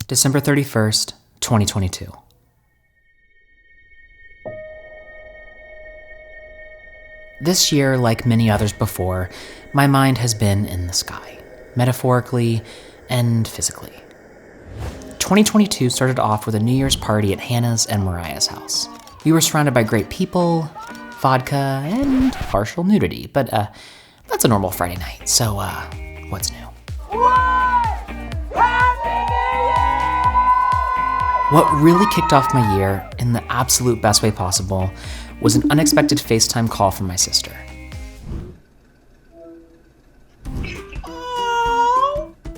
December 31st, 2022. This year, like many others before, my mind has been in the sky, metaphorically and physically. 2022 started off with a New Year's party at Hannah's and Mariah's house. We were surrounded by great people, vodka, and partial nudity, but that's a normal Friday night, so what's new? What really kicked off my year, in the absolute best way possible, was an unexpected FaceTime call from my sister.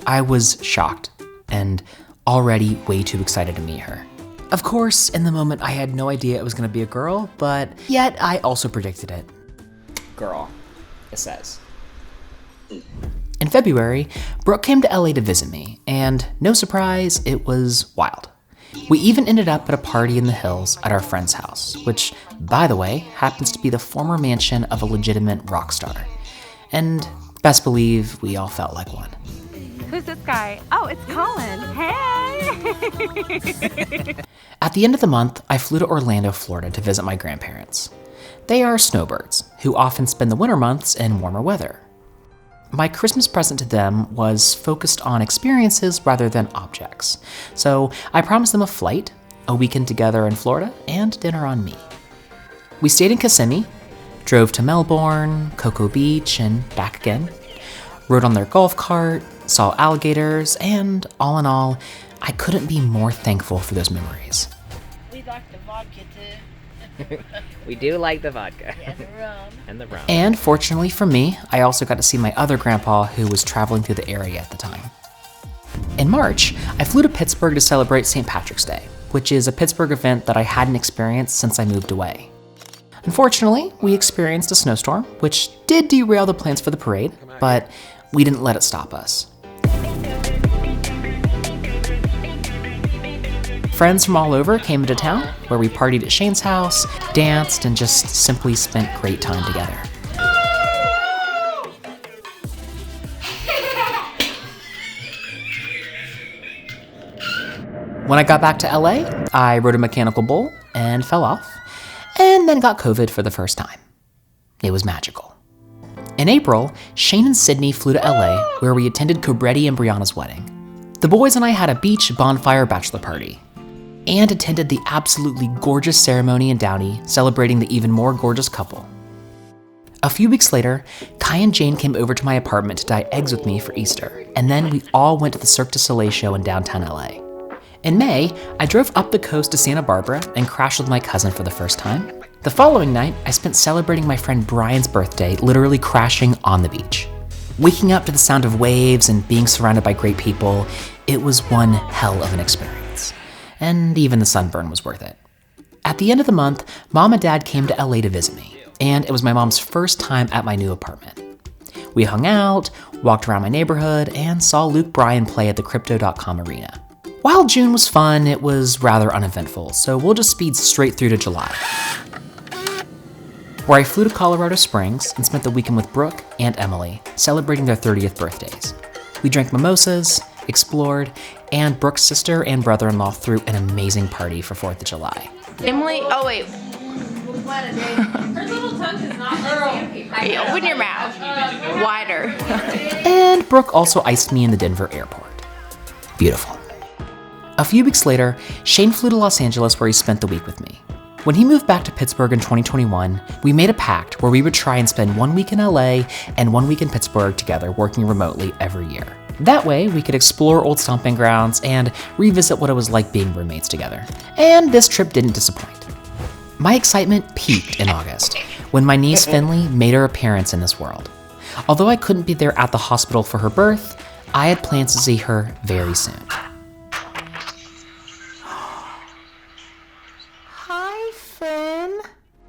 I was shocked, and already way too excited to meet her. Of course, in the moment I had no idea it was going to be a girl, but yet I also predicted it. Girl, it says. In February, Brooke came to LA to visit me, and no surprise, it was wild. We even ended up at a party in the hills at our friend's house, which, by the way, happens to be the former mansion of a legitimate rock star. And best believe we all felt like one. Who's this guy? Oh, it's Colin. Hey! At the end of the month, I flew to Orlando, Florida to visit my grandparents. They are snowbirds, who often spend the winter months in warmer weather. My Christmas present to them was focused on experiences rather than objects. So I promised them a flight, a weekend together in Florida, and dinner on me. We stayed in Kissimmee, drove to Melbourne, Cocoa Beach, and back again, rode on their golf cart, saw alligators, and all in all, I couldn't be more thankful for those memories. We like the vodka too. We do like the vodka. Yeah, the rum. And the rum. And fortunately for me, I also got to see my other grandpa who was traveling through the area at the time. In March, I flew to Pittsburgh to celebrate St. Patrick's Day, which is a Pittsburgh event that I hadn't experienced since I moved away. Unfortunately, we experienced a snowstorm, which did derail the plans for the parade, but we didn't let it stop us. Friends from all over came into town, where we partied at Shane's house, danced, and just simply spent great time together. When I got back to LA, I rode a mechanical bull and fell off, and then got COVID for the first time. It was magical. In April, Shane and Sydney flew to LA, where we attended Cobretti and Brianna's wedding. The boys and I had a beach bonfire bachelor party, and attended the absolutely gorgeous ceremony in Downey, celebrating the even more gorgeous couple. A few weeks later, Kai and Jane came over to my apartment to dye eggs with me for Easter, and then we all went to the Cirque du Soleil show in downtown LA. In May, I drove up the coast to Santa Barbara and crashed with my cousin for the first time. The following night, I spent celebrating my friend Brian's birthday, literally crashing on the beach. Waking up to the sound of waves and being surrounded by great people, it was one hell of an experience. And even the sunburn was worth it. At the end of the month, Mom and Dad came to LA to visit me, and it was my mom's first time at my new apartment. We hung out, walked around my neighborhood, and saw Luke Bryan play at the Crypto.com arena. While June was fun, it was rather uneventful, so we'll just speed straight through to July, where I flew to Colorado Springs and spent the weekend with Brooke and Emily, celebrating their 30th birthdays. We drank mimosas, explored, and Brooke's sister and brother-in-law threw an amazing party for 4th of July. Emily, oh wait. Her little tongue is not sandpaper. Hey, open your mouth. Wider. And Brooke also iced me in the Denver airport. Beautiful. A few weeks later, Shane flew to Los Angeles where he spent the week with me. When he moved back to Pittsburgh in 2021, we made a pact where we would try and spend 1 week in LA and 1 week in Pittsburgh together, working remotely every year. That way, we could explore old stomping grounds and revisit what it was like being roommates together. And this trip didn't disappoint. My excitement peaked in August, when my niece Finley made her appearance in this world. Although I couldn't be there at the hospital for her birth, I had plans to see her very soon. Hi, Finn.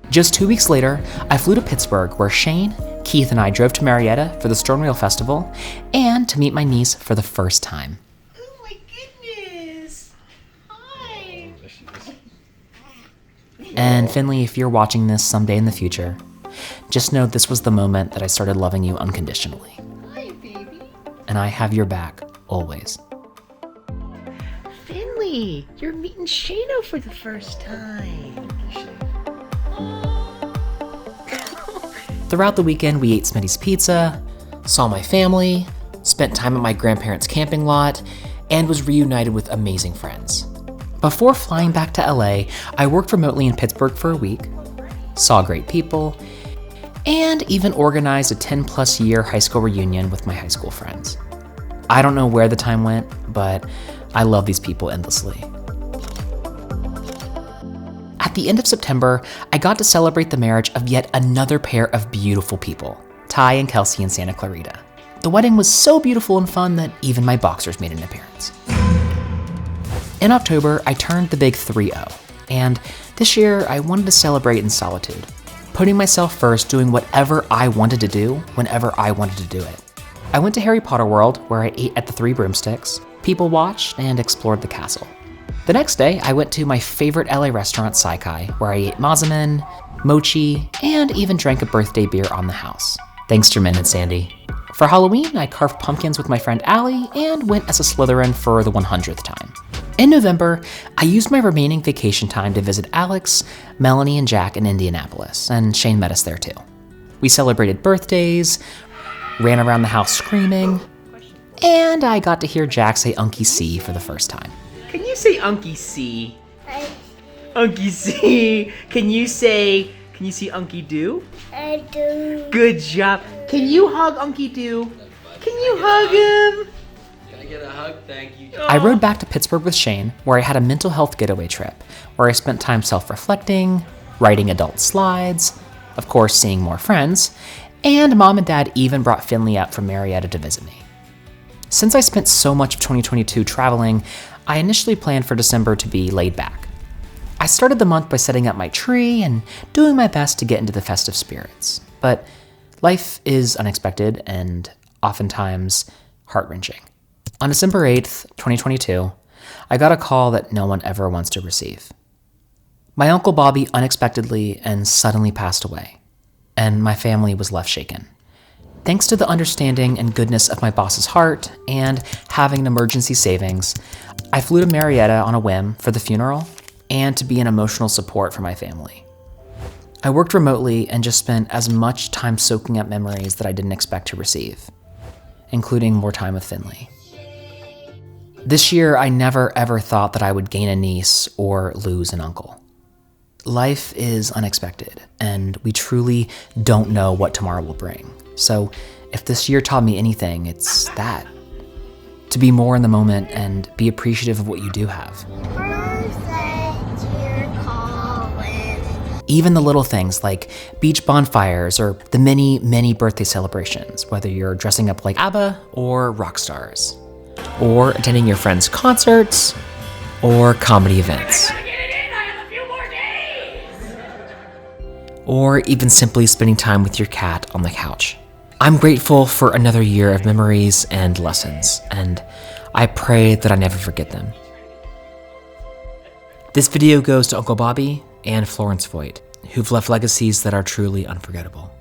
Just 2 weeks later, I flew to Pittsburgh, where Shane, Keith, and I drove to Marietta for the Stone Reel Festival and to meet my niece for the first time. Oh my goodness. Hi. And Finley, if you're watching this someday in the future, just know this was the moment that I started loving you unconditionally. Hi, baby. And I have your back, always. Finley, you're meeting Shano for the first time. Throughout the weekend, we ate Smitty's Pizza, saw my family, spent time at my grandparents' camping lot, and was reunited with amazing friends. Before flying back to LA, I worked remotely in Pittsburgh for a week, saw great people, and even organized a 10-plus year high school reunion with my high school friends. I don't know where the time went, but I love these people endlessly. At the end of September, I got to celebrate the marriage of yet another pair of beautiful people, Ty and Kelsey in Santa Clarita. The wedding was so beautiful and fun that even my boxers made an appearance. In October, I turned the big 3-0, and this year I wanted to celebrate in solitude, putting myself first, doing whatever I wanted to do whenever I wanted to do it. I went to Harry Potter World, where I ate at the Three Broomsticks, people watched, and explored the castle. The next day, I went to my favorite LA restaurant, Saikai, where I ate mazamen, mochi, and even drank a birthday beer on the house. Thanks, Jermaine and Sandy. For Halloween, I carved pumpkins with my friend Allie and went as a Slytherin for the 100th time. In November, I used my remaining vacation time to visit Alex, Melanie, and Jack in Indianapolis, and Shane met us there too. We celebrated birthdays, ran around the house screaming, and I got to hear Jack say Unky C for the first time. Can you say Unky C? Unky C. Can you see Unky Do? I do. Good job. Can you hug Unky Do? Can you hug him? Can I get a hug? Thank you. I rode back to Pittsburgh with Shane, where I had a mental health getaway trip, where I spent time self-reflecting, writing adult slides, of course seeing more friends, and Mom and Dad even brought Finley up from Marietta to visit me. Since I spent so much of 2022 traveling, I initially planned for December to be laid back. I started the month by setting up my tree and doing my best to get into the festive spirits. But life is unexpected and oftentimes heart-wrenching. On December 8th, 2022, I got a call that no one ever wants to receive. My Uncle Bobby unexpectedly and suddenly passed away, and my family was left shaken. Thanks to the understanding and goodness of my boss's heart and having an emergency savings, I flew to Marietta on a whim for the funeral and to be an emotional support for my family. I worked remotely and just spent as much time soaking up memories that I didn't expect to receive, including more time with Finley. This year, I never ever thought that I would gain a niece or lose an uncle. Life is unexpected, and we truly don't know what tomorrow will bring. So if this year taught me anything, it's that. To be more in the moment and be appreciative of what you do have. Even the little things like beach bonfires or the many, many birthday celebrations, whether you're dressing up like ABBA or rock stars, or attending your friends' concerts or comedy events. Or even simply spending time with your cat on the couch. I'm grateful for another year of memories and lessons, and I pray that I never forget them. This video goes to Uncle Bobby and Florence Voigt, who've left legacies that are truly unforgettable.